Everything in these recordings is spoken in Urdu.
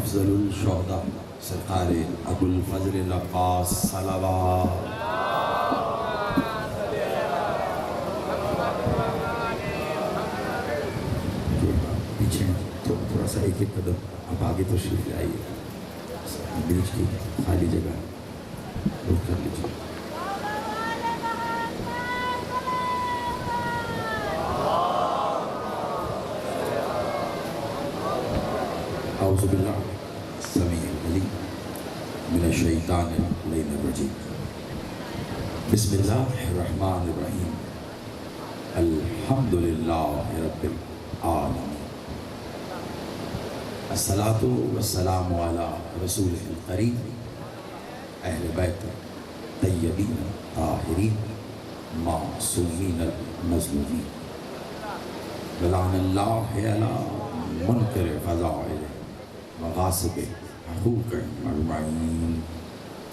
افضل الشہداء سرکار ابو الفضل العباس صلوات. پیچھے تھوڑا سا ایک ایک قدم آپ آگے تشریف لے آئیے. بیچ کی خالی جگہ روک کر لیجیے. اعوذ باللہ السمیع العلیم من الشیطان اللعین الرجیم. بسم اللہ الرحمن الرحیم. الحمدللہ رب العالمین. الصلاۃ والسلام علی رسول الکریم اہل بیت طیبین طاہرین معصومین المظلومین. ولعن اللہ علی منکر فضائل مغاصب حقوق اجمعین.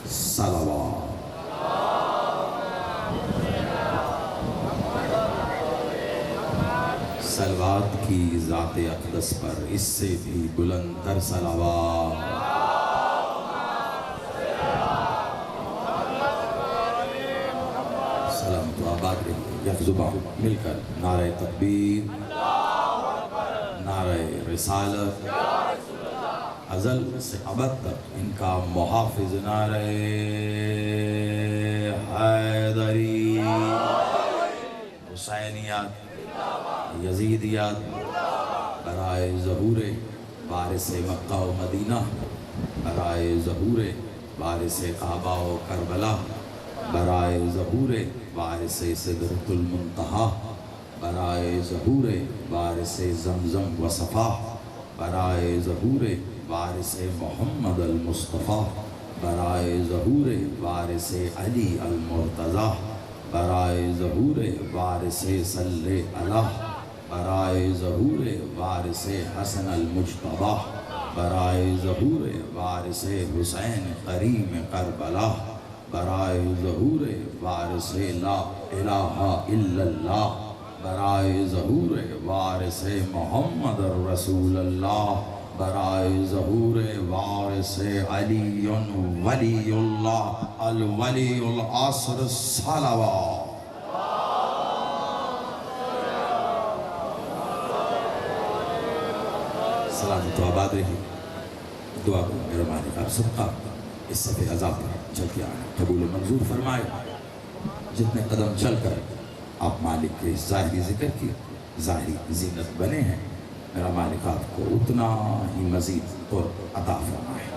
صلوات. صلوات کی ذات اقدس پر اس سے بھی بلند تر صلوات. سلام تو آباد رہی. یک زبان مل کر نعرہ تکبیر، نعرہ رسالت، ازل سے ابد تک ان کا محافظ نعرہ حیدری. حسینیات، یزیدیات، برائے ظہور وارث مکہ و مدینہ، برائے ظہور وارث کعبہ و کربلا، برائے ظہور وارث سدرۃ المنتہا، برائے ظہور وارث زمزم و صفا، برائے ظہور وارث محمد المصطفیٰ، برائے ظہور وارث علی المرتضیٰ، برائے ظہور وارث صلی اللہ، برائے ظہور وارث حسن المجتبیٰ، برائے ظہور وارث حسین کریم کربلا، برائے ظہور وارث لا الہ الا اللہ، برائے ظہور وارث محمد رسول اللہ، برائے ظہور وارث علی ولی اللہ الولی العصر. صلوات. سلام تو آباد رہی. دعا کو میرا مالک آپ سب کا اس صفحے عذاب پر چل کے آنا قبول و منظور فرمائے. جتنے قدم چل کر آپ مالک کے ظاہری ذکر کی ظاہری زینت بنے ہیں، میرا مالک آپ کو اتنا ہی مزید اور عطا فرمائے.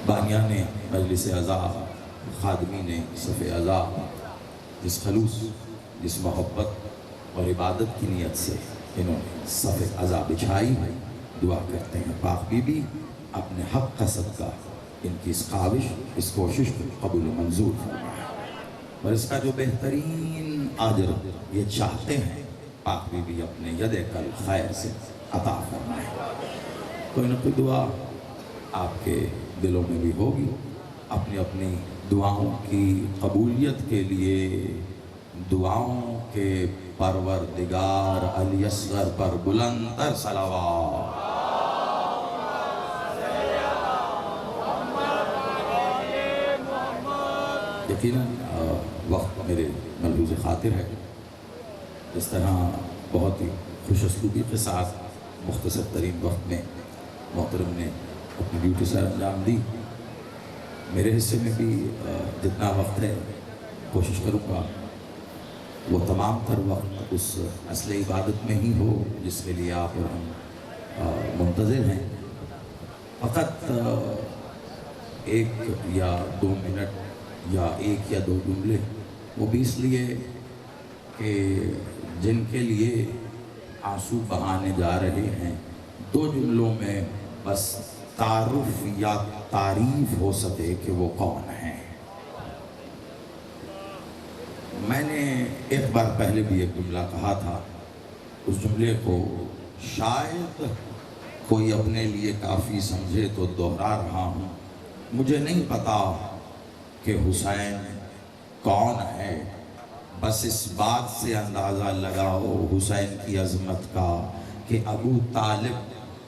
بانیان مجلس عزا، خادمین صف عزا، جس خلوص، جس محبت اور عبادت کی نیت سے انہوں نے صف عزا بچھائی، دعا کرتے ہیں پاک بی بی اپنے حق کا صدقہ ان کی اس کاوش، اس کوشش کو قبول و منظور فرمائے. اور اس کا جو بہترین اجر یہ چاہتے ہیں، پاک بی بی اپنے ید کل خیر سے عطا فرمائے. کوئی نہ کوئی دعا آپ کے دلوں میں بھی ہوگی. اپنی اپنی دعاؤں کی قبولیت کے لیے دعاؤں کے پروردگار علی اصغر پر بلند تر صلوات. یقیناً وقت میرے ملحوظ خاطر ہے. اس طرح بہت ہی خوش اسلوبی کے ساتھ مختصر ترین وقت میں محترم نے اپنی ڈیوٹی سر انجام دی. میرے حصے میں بھی جتنا وقت ہے کوشش کروں گا وہ تمام تر وقت اس اصل عبادت میں ہی ہو جس کے لیے آپ اور ہم منتظر ہیں. فقط ایک یا دو منٹ یا ایک یا دو جملے، وہ بھی اس لیے کہ جن کے لیے آنسو بہانے جا رہے ہیں، دو جملوں میں بس تعارف یا تعریف ہو سکے کہ وہ کون ہیں. میں نے ایک بار پہلے بھی ایک جملہ کہا تھا. اس جملے کو شاید کوئی اپنے لیے کافی سمجھے تو دوہرا رہا ہوں. مجھے نہیں پتا کہ حسین کون ہے، بس اس بات سے اندازہ لگاؤ حسین کی عظمت کا کہ ابو طالب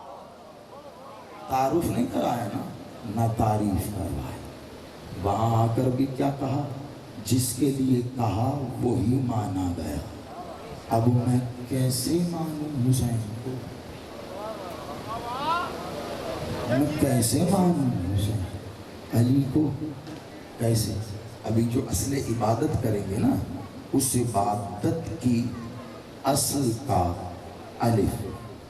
تعارف نہیں کرایا نا، نہ تعریف کروائی. وہاں آ کر بھی کیا کہا؟ جس کے لیے کہا وہی مانا گیا. اب میں کیسے مانوں حسین کو؟ میں کیسے مانوں حسین علی کو؟ کیسے؟ ابھی جو اصل عبادت کریں گے نا، اس عبادت کی اصل کا الف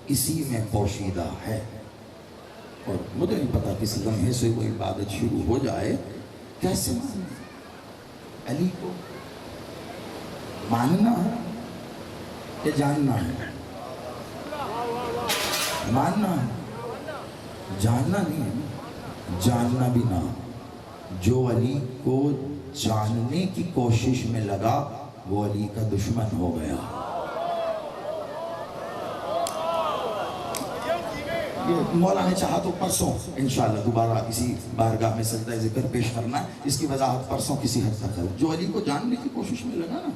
اسی میں پوشیدہ ہے. اور مجھے نہیں پتا کس لمحے سے وہ عبادت شروع ہو جائے. کیسے ماننا علی کو؟ ماننا ہے کہ جاننا ہے؟ ماننا ہے، جاننا نہیں ہے. جاننا بھی نہ. جو علی کو جاننے کی کوشش میں لگا وہ علی کا دشمن ہو گیا. یہ مولا نے چاہا تو پرسوں انشاءاللہ دوبارہ کسی بارگاہ میں سجدہ ذکر پیش کرنا ہے. اس کی وضاحت پرسوں کسی حد تک ہے. جو علی کو جاننے کی کوشش میں لگا نا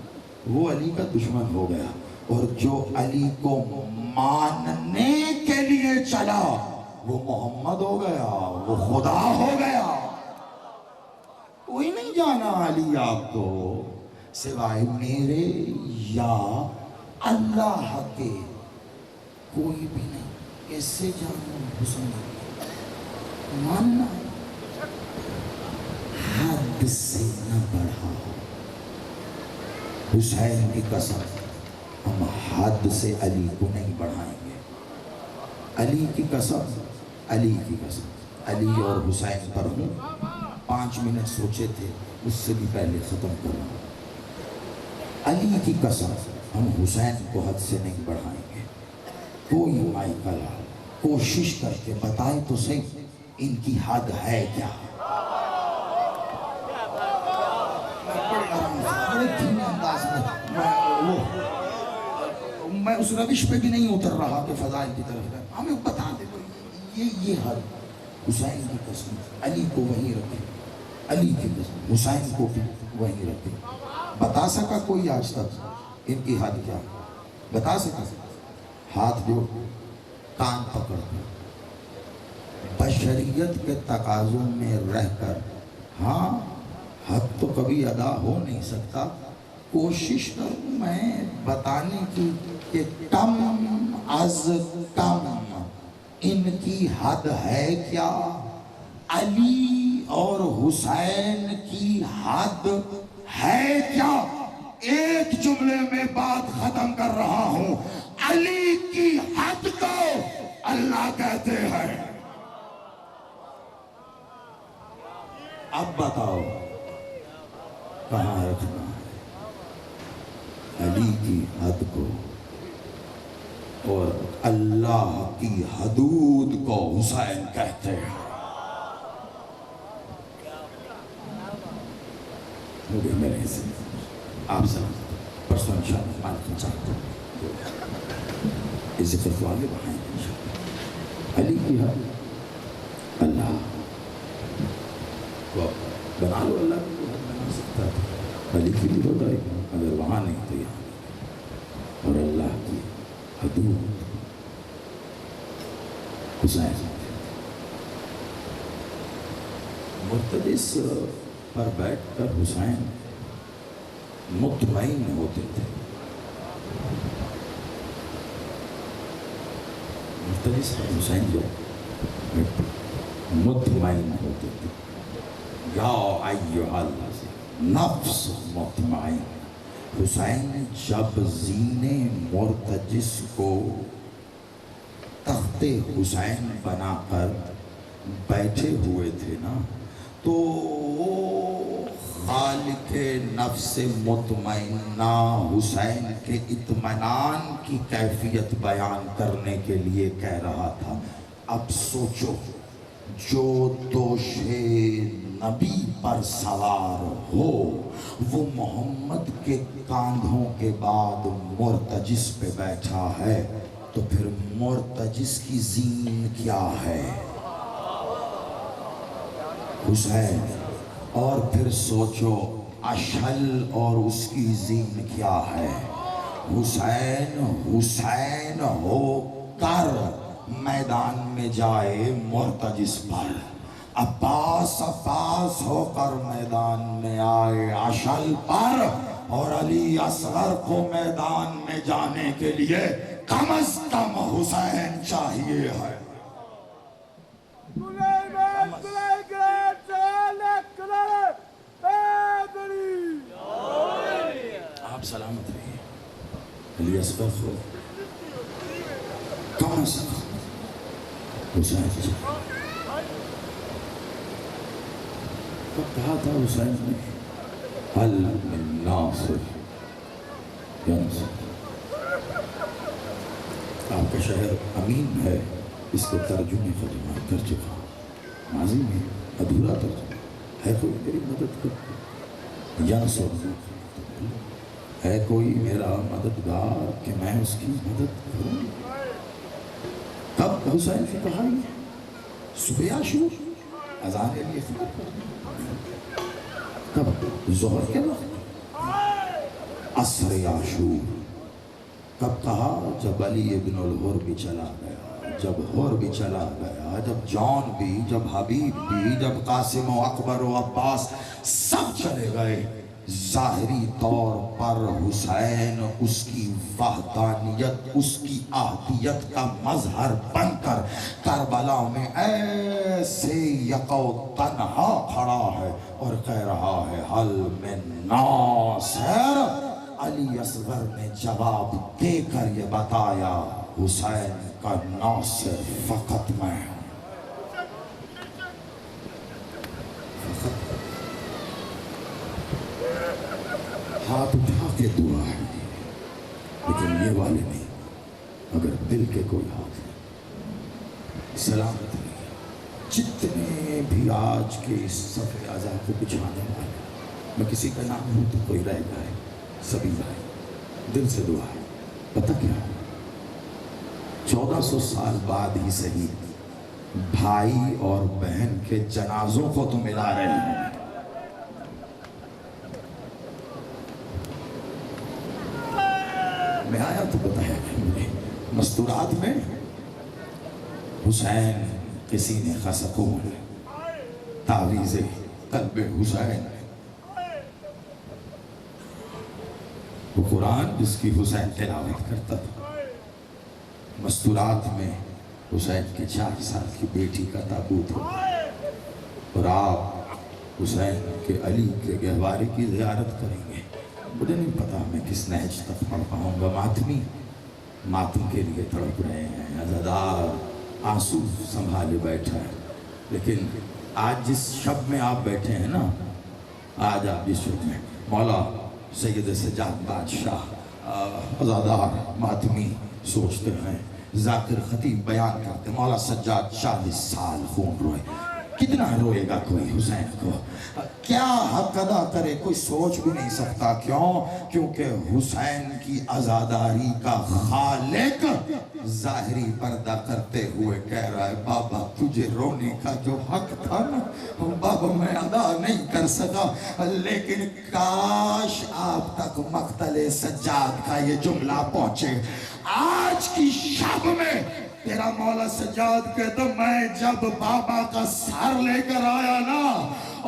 وہ علی کا دشمن ہو گیا. اور جو علی کو ماننے کے لیے چلا وہ محمد ہو گیا، وہ خدا ہو گیا. کوئی نہیں جانا علی آپ کو سوائے میرے یا اللہ کے، کوئی بھی نہیں. کیسے جانا حسین؟ ماننا حد سے نہ بڑھا. حسین کی قسم ہم حد سے علی کو نہیں بڑھائیں گے. علی کی قسم، علی کی قسم. علی اور حسین پر ہوں 5 منٹ سوچے تھے، اس سے بھی پہلے ختم کروں. علی کی قسم ہم حسین کو حد سے نہیں بڑھائیں گے. کوئی مائی کلا کوشش کر کے بتائے تو صحیح ان کی حد ہے کیا؟ بڑے دھیمے انداز میں اس روش پہ بھی نہیں اتر رہا کہ فضائل کی طرف ہمیں بتا دے یہ حد. حسین کی قسم علی کو وہیں رکھے، علی کی قسم حسین کو بھی وہیں رکھے. بتا سکا کوئی آج تک ان کی حد کیا؟ بتا سکا؟ ہاتھ جوڑ، کان پکڑ کر بشریت کے تقاضوں میں رہ کر، ہاں حق تو کبھی ادا ہو نہیں سکتا، کوشش کروں میں بتانے کی کہ کم از کم ان کی حد ہے کیا. علی اور حسین کی حد ہے کیا؟ ایک جملے میں بات ختم کر رہا ہوں. علی کی حد کو اللہ کہتے ہیں. اب بتاؤ کہاں رکھنا ہے علی کی حد کو؟ اور اللہ کی حدود کو حسین کہتے ہیں. مجھے میرے سے آپ سے پرسوں انشاءاللہ مالک چاہتا ہوں اس ذکر کو آگے بڑھائیں گے انشاءاللہ. علی کی حد اللہ کو بنا لو. اللہ کی حد بنا سکتا تھا، علی کی بھی ہو جائے گا اگر وہاں نہیں تو یہاں. اور اللہ کی حدود حسین مرتجس پر بیٹھ کر حسین مطمئن ہوتے تھے. مرتجس پر حسین جو مطمئن ہوتے تھے. یا ایھا النفس مطمئن. حسین جب زین مرتجس کو تخت حسین بنا کر بیٹھے ہوئے تھے نا، تو خالق نفس مطمئنہ حسین کے اطمینان کی کیفیت بیان کرنے کے لیے کہہ رہا تھا. اب سوچو، جو دوش نبی پر سوار ہو وہ محمد کے کاندھوں کے بعد مرتجس پہ بیٹھا ہے، تو پھر مرتجس کی زین کیا ہے؟ حسین. اور پھر سوچو اشہل اور اس کی زین کیا ہے؟ حسین. حسین ہو کر میدان میں جائے مرتجس پر، عباس عباس ہو کر میدان میں آئے عشل پر، اور علی اصغر کو میدان میں جانے کے لیے کم از کم حسین چاہیے ہے۔ آپ سلامت رہیے۔ علی اصغر کو کم از کم حسین چاہیے۔ کب کہا تھا حسین نے حل من ناصر ینصر؟ آپ کا شہر امین ہے، اس کے ترجمے کر چکا، ماضی میں ادھورا ترجمہ ہے۔ کوئی میری مدد کر، ینصر ہے کوئی میرا مددگار کہ میں اس کی مدد کروں؟ کب حسین نے کہا یہ؟ صبح عاشور، اذان علی اکبر پر، کب؟ ظہر کے وقت، عصر عاشور۔ کب کہا؟ جب علی ابن الحر بھی چلا گیا، جب حر بھی چلا گیا، جب جان بھی، جب حبیب بھی، جب قاسم و اکبر و عباس سب چلے گئے، ظاہری طور پر حسین اس کی وحدانیت، اس کی احدیت کا مظہر بن کر کربلا میں ایسے یکو تنہا کھڑا ہے اور کہہ رہا ہے حل من ناصر۔ علی اصغر نے جواب دے کر یہ بتایا حسین کا ناصر فقط میں ہوں۔ ہاتھ اٹھا کے دعا ہے، لیکن یہ والے نہیں، اگر دل کے کوئی ہاتھ ہے۔ سلامت رہیے۔ جتنے بھی آج کے اس صفحے اعضاء کو بچھانے والے، میں کسی کا نام ہوں تو کوئی رہ گئے، سبھی بھائی دل سے دعا ہے۔ پتہ کیا؟ 1400 سال بعد ہی صحیح، بھائی اور بہن کے جنازوں کو تو ملا رہے ہیں۔ میں آیا تو بتایا کہ مستورات میں حسین کسی نے خسکون، تعویذ قلب حسین، وہ قرآن جس کی حسین تلاوت کرتا تھا، مستورات میں حسین کی 4 سال کی بیٹی کا تابوت ہو، اور آپ حسین کے علی کے گہوارے کی زیارت کریں گے۔ مجھے نہیں پتا میں کس نہج تک پڑھ پاؤں گا۔ ماتمی ماتم کے لیے تڑپ رہے ہیں، عزادار آنسو سنبھالے بیٹھا ہے، لیکن آج جس شب میں آپ بیٹھے ہیں نا، آج آپ جس شب میں مولا سید سجاد بادشاہ عزادار ماتمی سوچتے ہیں، ذاکر خطیب بیان کرتے، مولا سجاد 40 سال خون روئے، کتنا روئے گا کوئی حسین کو؟ کیا حق ادا کرے کوئی سوچ بھی نہیں سکتا۔ کیوں؟ کیونکہ حسین کی عزاداری کا خالق ظاہری پردہ کرتے ہوئے کہہ رہا ہے بابا تجھے رونے کا جو حق تھا نا بابا میں ادا نہیں کر سکا، لیکن کاش آپ تک مقتل سجاد کا یہ جملہ پہنچے۔ آج کی شب میں تیرا مولا سجاد کہتا میں جب بابا کا سر لے کر آیا نا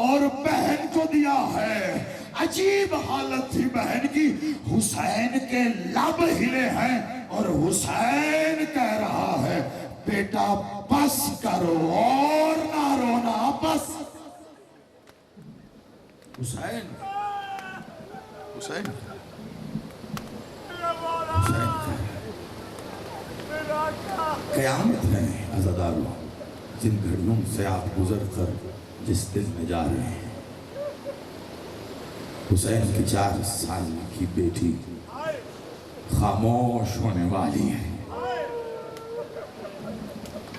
اور بہن کو دیا ہے، عجیب حالت تھی بہن کی، حسین کے لب ہلے ہیں اور حسین کہہ رہا ہے بیٹا بس کرو اور نہ رونا، بس۔ حسین حسین قیامت ہے عزاداروں، جن گھڑیوں سے آپ گزر کر جس دل میں جا رہے ہیں۔ حسین کی 4 سال کی بیٹی خاموش ہونے والی ہے۔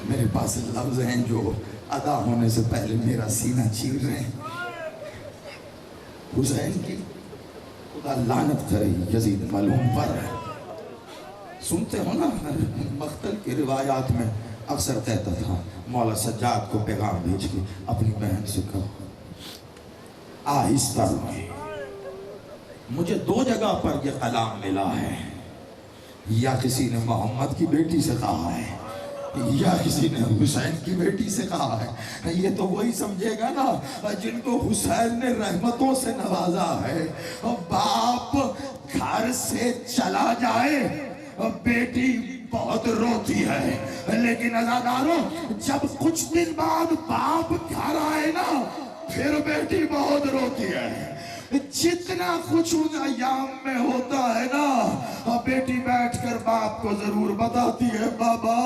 میرے پاس لفظ ہیں جو ادا ہونے سے پہلے میرا سینہ چیر رہے ہیں۔ حسین کی خدا لعنت کرے یزید ملعون پر۔ سنتے ہو نا مقتل کی روایات میں اکثر کہتا تھا مولا سجاد کو پیغام بھیج کے اپنی بہن سے کہو آہستہ روئے۔ مجھے 2 جگہ پر یہ کلام ملا ہے، یا کسی نے محمد کی بیٹی سے کہا ہے یا کسی نے حسین کی بیٹی سے کہا ہے؟ یہ تو وہی سمجھے گا نا جن کو حسین نے رحمتوں سے نوازا ہے۔ باپ گھر سے چلا جائے بیٹی بہت روتی ہے، لیکن عزاداروں جب کچھ دن بعد باپ گھر آئے نا پھر بیٹی بہت روتی ہے۔ جتنا کچھ ان ایام میں ہوتا ہے نا بیٹی بیٹھ کر باپ کو ضرور بتاتی ہے، بابا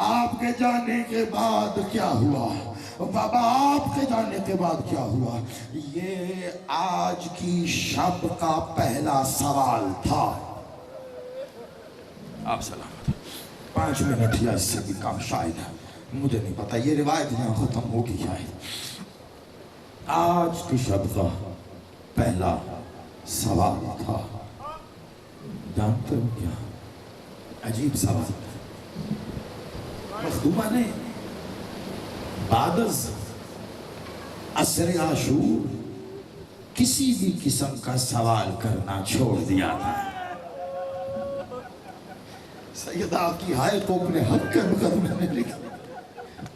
آپ کے جانے کے بعد کیا ہوا، بابا آپ کے جانے کے بعد کیا ہوا۔ یہ آج کی شب کا پہلا سوال تھا۔ آپ سلامت، 5 منٹ یا اس سے بھی کم شاید، مجھے نہیں پتا، یہ روایت یہاں ختم ہوگی شاید۔ آج کی شب کا پہلا سوال تھا، جانتے ہو کیا؟ عجیب سوال۔ مخدومہ نے بعد از عصر عاشور کسی بھی قسم کا سوال کرنا چھوڑ دیا تھا۔ سیدہ کی ہائے کو اپنے حق کے مقدمے میں لکھا،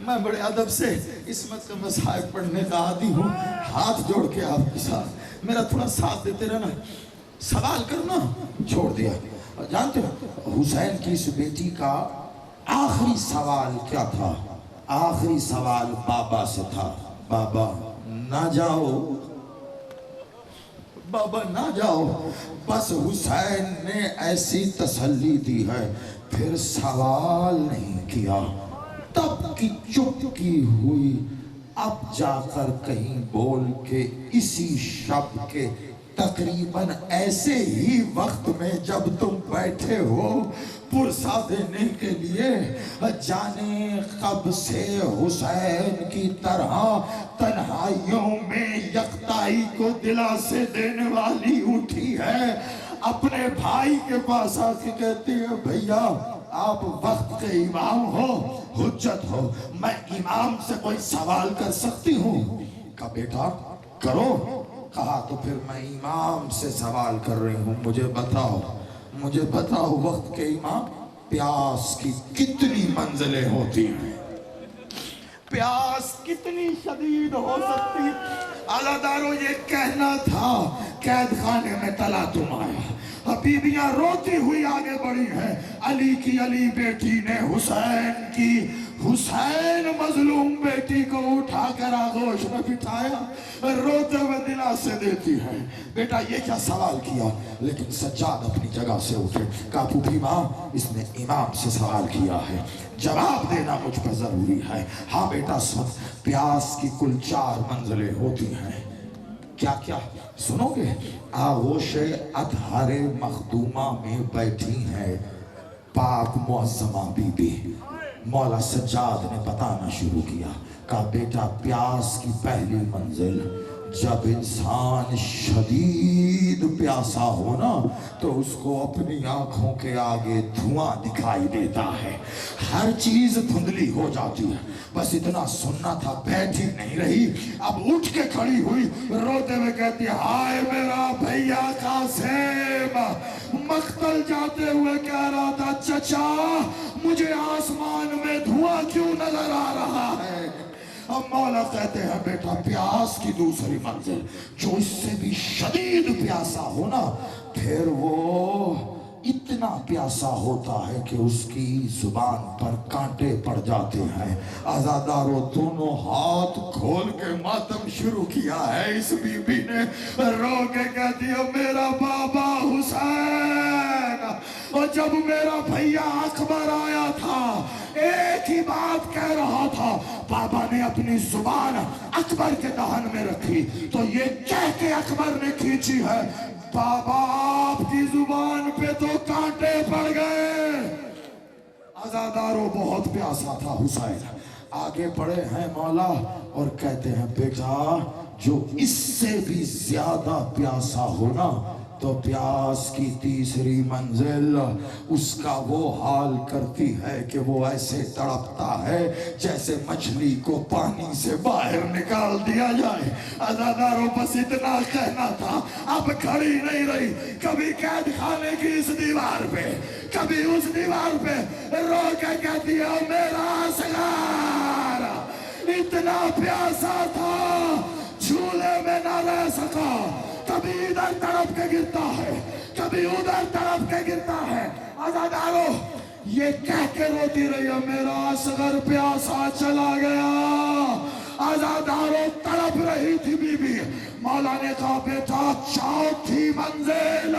میں بڑے ادب سے عصمت کا مصحف پڑھنے کا عادی ہوں، ہاتھ جوڑ کے آپ کے ساتھ میرا تھوڑا ساتھ دیتے رہنا، سوال کرنا چھوڑ دیا۔ جانتے ہو حسین کی اس بیٹی کا آخری سوال کیا تھا؟ آخری سوال بابا سے تھا، بابا نہ جاؤ، بابا نہ جاؤ۔ بس حسین نے ایسی تسلی دی ہے، پھر سوال نہیں کیا۔ تب کی چپ کی ہوئی اب جا کر کہیں بول کے اسی شب کے تقریباً ایسے ہی وقت میں جب تم بیٹھے ہو پرسہ دینے کے لیے، جانے کب سے حسین کی طرح تنہائیوں میں یکتائی کو دلاسے دینے والی اٹھی ہے، اپنے بھائی کے پاس آ کے کہتی ہے بھیا آپ وقت کے امام ہو، حجت ہو، میں امام سے کوئی سوال کر سکتی ہوں؟ کہا بیٹا کرو۔ کہا تو پھر میں امام سے سوال کر رہی ہوں، مجھے بتاؤ وقت کے امام، پیاس کی کتنی منزلیں ہوتی ہیں، پیاس کتنی شدید ہو سکتی؟ عزاداروں یہ کہنا تھا، قید خانے میں تلا تم آیا، بیویاں روتی ہوئی آگے بڑھی ہیں، علی کی علی بیٹی نے حسین کی، حسین مظلوم بیٹی کو اٹھا کر آغوش میں بٹھایا، روتے ہوئے دلاسے دیتی ہے، بیٹا یہ کیا سوال کیا؟ لیکن سجاد اپنی جگہ سے اٹھے، کہا پھوپھی ماں اس نے امام سے سوال کیا ہے، جواب دینا مجھ پر ضروری ہے۔ ہاں بیٹا سن، پیاس کی کل 4 منزلیں ہوتی ہیں۔ کیا کیا سنو گے؟ آغوش اطہار مخدومہ میں بیٹھی ہیں پاک معظمہ بی بی۔ مولا سجاد نے بتانا شروع کیا، کہا بیٹا پیاس کی پہلی منزل جب انسان شدید پیاسا ہو نا تو اس کو اپنی آنکھوں کے آگے دھواں دکھائی دیتا ہے، ہر چیز دھندلی ہو جاتی ہے۔ بس اتنا سننا تھا، بیٹھی نہیں رہی، اب اٹھ کے کھڑی ہوئی، روتے ہوئے کہتی ہائے میرا بھیا قاسم، مقتل جاتے ہوئے کہہ رہا تھا چچا مجھے آسمان میں دھواں کیوں نظر آ رہا ہے؟ اب مولا کہتے ہیں بیٹا پیاس کی دوسری منزل جو اس سے بھی شدید پیاسا ہونا، پھر وہ اتنا پیاسا ہوتا ہے کہ اس کی زبان پر کانٹے پڑ جاتے ہیں۔ عزاداروں دونوں ہاتھ کھول کے ماتم شروع کیا ہے، اس بی بی نے رو کے کہہ دیا میرا بابا حسین، اور جب میرا بھیا اکبر آیا تھا ایک ہی بات کہہ رہا تھا، بابا نے اپنی زبان اکبر کے دہن میں رکھی تو یہ کہہ کے اکبر نے کھینچی ہے بابا آپ کی زبان پہ تو کانٹے پڑ گئے۔ عزاداروں بہت پیاسا تھا حسین، آگے بڑھے ہیں مولا اور کہتے ہیں بیٹا جو اس سے بھی زیادہ پیاسا ہونا تو پیاس کی تیسری منزل اس کا وہ حال کرتی ہے کہ وہ ایسے تڑپتا ہے جیسے مچھلی کو پانی سے باہر نکال دیا جائے۔ عزاداروں بس اتنا کہنا تھا، اب کھڑی نہیں رہی، کبھی قید خانے کی اس دیوار پہ، کبھی اس دیوار پہ رو کے کہتی ہے میرا اصغر اتنا پیاسا تھا جھولے میں نہ رہ سکا، کبھی ادھر تڑپ کے گرتا ہے، کبھی ادھر تڑپ کے گرتا ہے۔ عزاداروں یہ کہہ کے روتی رہی ہے میرا اصغر پیاسا چلا گیا۔ عزاداروں تڑپ رہی تھی بی بی، مولا نے کہا بیٹا چوتھی منزل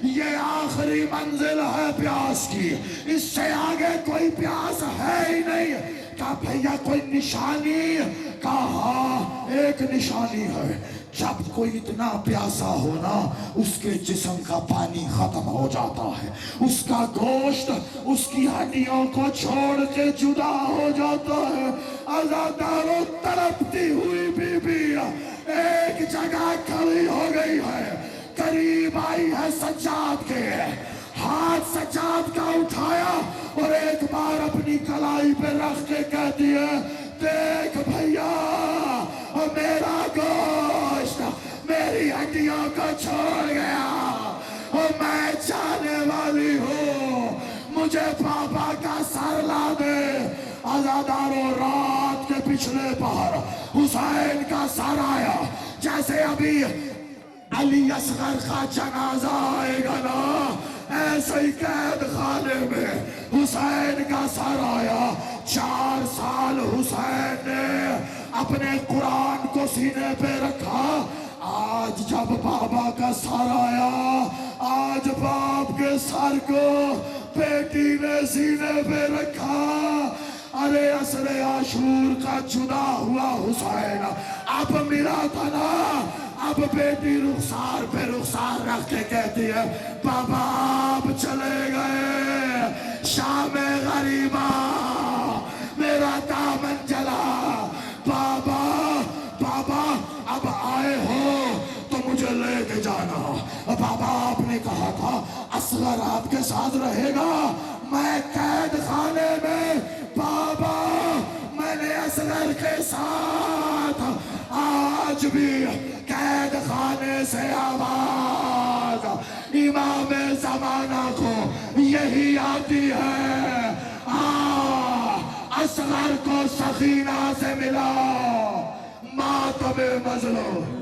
یہ آخری منزل ہے پیاس کی، اس سے آگے کوئی پیاس ہے ہی نہیں۔ کہا بھیا کوئی نشانی؟ کہا ہاں ایک نشانی ہے، جب کوئی اتنا پیاسا ہونا اس کے جسم کا پانی ختم ہو جاتا ہے، اس کا گوشت اس کی ہڈیوں کو چھوڑ کے جدا ہو جاتا ہے۔ عزاداروں تڑپتی ہوئی بی بی ایک جگہ کھڑی ہو گئی ہے، قریب آئی ہے سجاد کے، ہاتھ سجاد کا اٹھایا اور ایک بار اپنی کلائی پہ رکھ کے کہتی ہے دیکھ بھیا میرا گوشت میری ہڈیوں کو چھوڑ گیا اور میں جانے والی ہوں، مجھے بابا کا سر لا دے۔ عزاداروں رات کے پچھلے پہر حسین کا سر آیا، جیسے ابھی علی اصغر کا جنازہ آئے گا نا، ایسے ہی قید خانے میں حسین کا سر آیا۔ 4 سال حسین نے اپنے قرآن کو سینے پہ رکھا، آج جب بابا کا سر آیا، آج باپ کے سر کو بیٹی نے سینے پہ رکھا۔ ارے عصر عاشور کا جدا ہوا حسین اب ملا تھا نا، اب بیٹی رخسار پہ رخسار رکھ کے کہتی ہے بابا آپ چلے گئے شام غریبہ میرا دامن جلا، بابا بابا اب آئے ہو تو مجھے لے کے جانا۔ بابا آپ نے کہا تھا اصغر آپ کے ساتھ رہے گا، میں قید خانے میں، بابا میں نے اصغر کے ساتھ، آج بھی قید خانے سے آواز امام زمانہ کو یہی آتی ہے، اصغر کو سخینہ سے ملا ماتم مظلوم۔